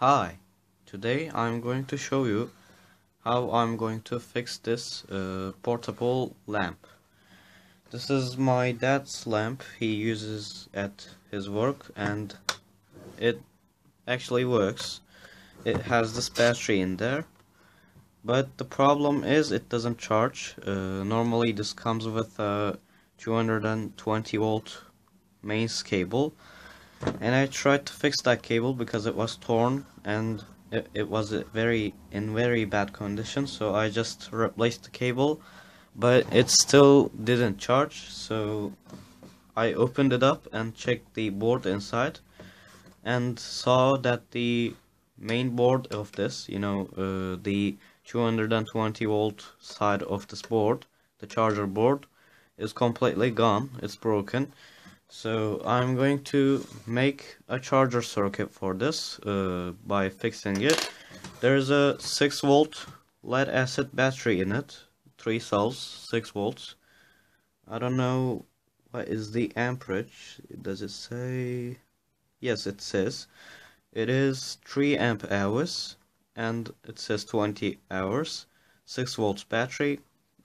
Hi, today I'm going to show you how I'm going to fix this portable lamp. This is my dad's lamp he uses at his work and it actually works. It has this battery in there, but the problem is it doesn't charge. Normally this comes with a 220 volt mains cable, and I tried to fix that cable because it was torn and it was in very bad condition, so I just replaced the cable, but it still didn't charge. So I opened it up and checked the board inside and saw that the main board of this, the 220 volt side of this board, the charger board, is completely gone. It's broken. So I'm going to make a charger circuit for this by fixing it. There's a 6 volt lead acid battery in it, 3 cells, 6 volts. I don't know what is the amperage. Does it say? Yes, it says. It is 3 amp hours and it says 20 hours, 6 volts battery.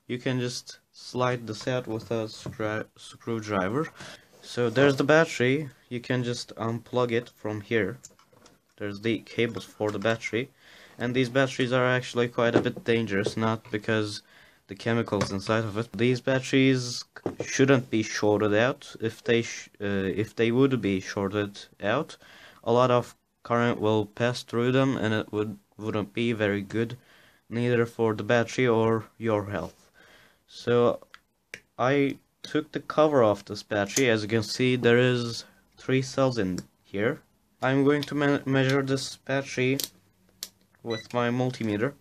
You can just slide this out with a screwdriver. So there's the battery. You can just unplug it from here. There's the cables for the battery, and these batteries are actually quite a bit dangerous, not because the chemicals inside of it. These batteries shouldn't be shorted out. If they would be shorted out, a lot of current will pass through them, and it wouldn't be very good, neither for the battery or your health. So I took the cover off this battery. As you can see, there is 3 cells in here. I'm going to measure this battery with my multimeter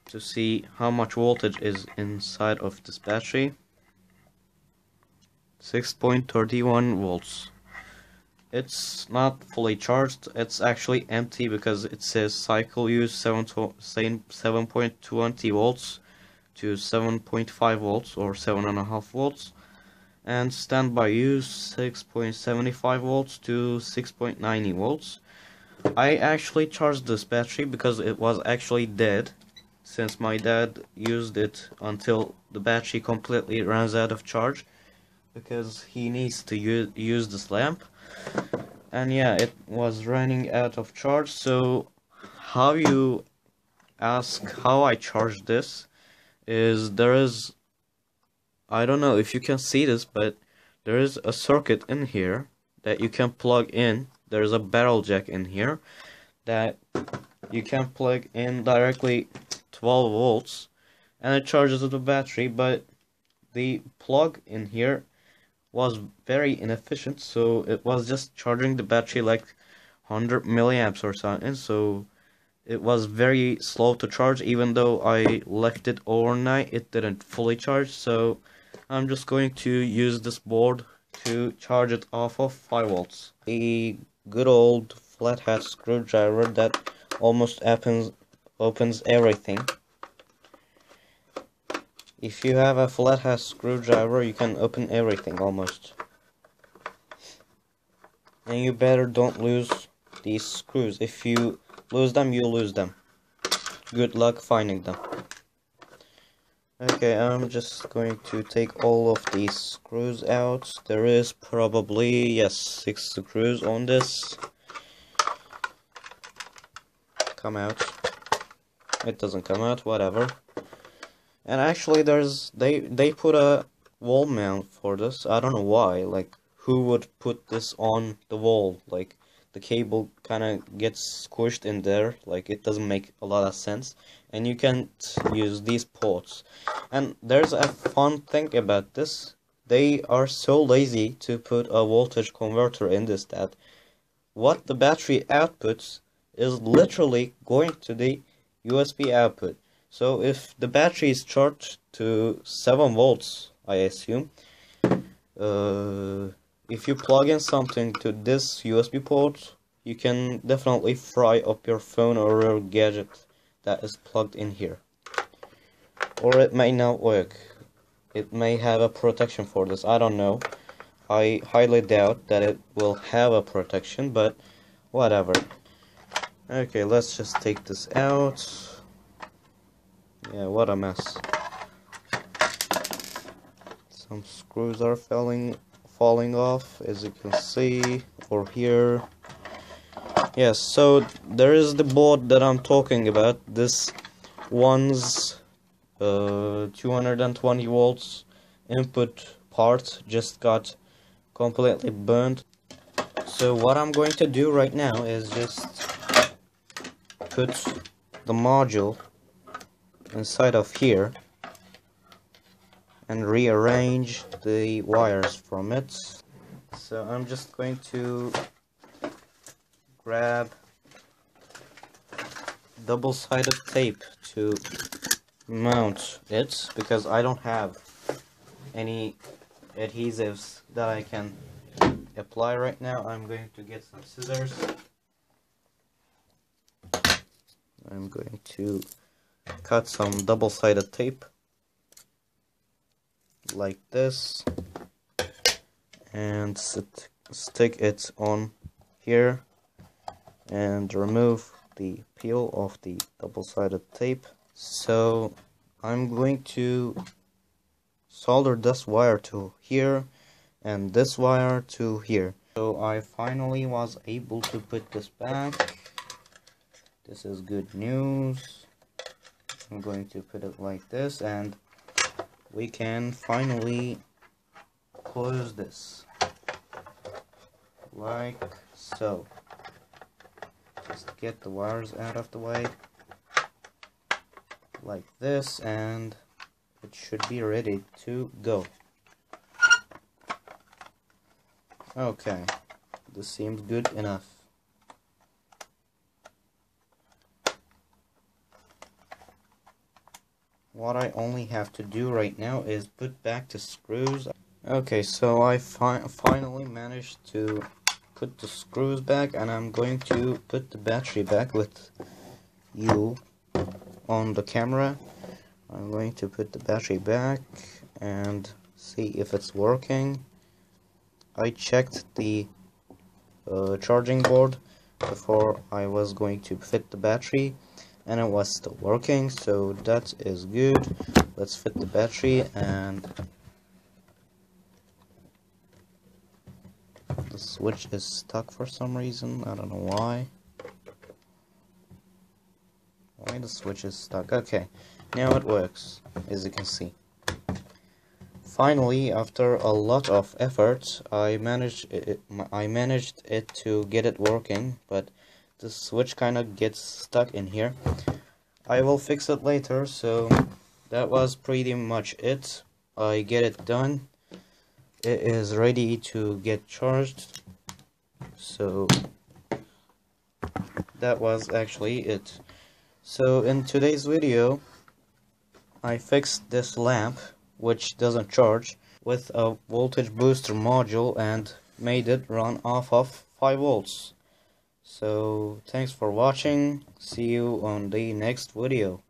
to see how much voltage is inside of this battery. 6.31 volts. It's not fully charged. It's actually empty because it says cycle use 7.20 volts to 7.5 volts or 7.5 volts, and standby use 6.75 volts to 6.90 volts. I actually charged this battery because it was actually dead, since my dad used it until the battery completely runs out of charge, because he needs to use this lamp. And yeah, it was running out of charge. So how you ask how I charge this is, I don't know if you can see this, but there is a circuit in here that you can plug in. There is a barrel jack in here that you can plug in directly 12 volts and it charges the battery, but the plug in here was very inefficient, so it was just charging the battery like 100 milliamps or something. So it was very slow to charge. Even though I left it overnight, it didn't fully charge. So I'm just going to use this board to charge it off of 5 volts. A good old flathead screwdriver that almost opens everything. If you have a flathead screwdriver, you can open everything almost. And you better don't lose these screws. If you lose them, you lose them. Good luck finding them. Okay, I'm just going to take all of these screws out. There is probably, yes, 6 screws on this. Come out. It doesn't come out, whatever. And actually they put a wall mount for this. I don't know why. Like, who would put this on the wall? Like, the cable kind of gets squished in there. Like, it doesn't make a lot of sense. And you can't use these ports. And there's a fun thing about this. They are so lazy to put a voltage converter in this that what the battery outputs is literally going to the USB output. So if the battery is charged to 7 volts, I assume, if you plug in something to this USB port, you can definitely fry up your phone or your gadget that is plugged in here. Or it may not work. It may have a protection for this. I don't know. I highly doubt that it will have a protection, but whatever. Okay, let's just take this out. Yeah, what a mess. Some screws are falling off, as you can see, or here. Yes, so there is the board that I'm talking about. This one's 220 volts input part just got completely burned. So what I'm going to do right now is just put the module inside of here and rearrange the wires from it. So I'm just going to grab double-sided tape to mount it, because I don't have any adhesives that I can apply right now. I'm going to get some scissors. I'm going to cut some double-sided tape like this and stick it on here and remove the peel of the double-sided tape. So I'm going to solder this wire to here and this wire to here. So I finally was able to put this back. This is good news. I'm going to put it like this and we can finally close this like so. Just get the wires out of the way like this and it should be ready to go. Okay, this seems good enough. What I only have to do right now is put back the screws. Okay, so I finally managed to put the screws back, and I'm going to put the battery back with you on the camera. I'm going to put the battery back and see if it's working. I checked the charging board before I was going to fit the battery and it was still working, so that is good. Let's fit the battery, and the switch is stuck for some reason. I don't know why the switch is stuck. Okay, now it works, as you can see. Finally, after a lot of effort, I managed it to get it working, but the switch kind of gets stuck in here. I will fix it later. So that was pretty much it. I get it done. It is ready to get charged. So that was actually it. So in today's video, I fixed this lamp, which doesn't charge, with a voltage booster module and made it run off of 5 volts. So thanks for watching. See you on the next video.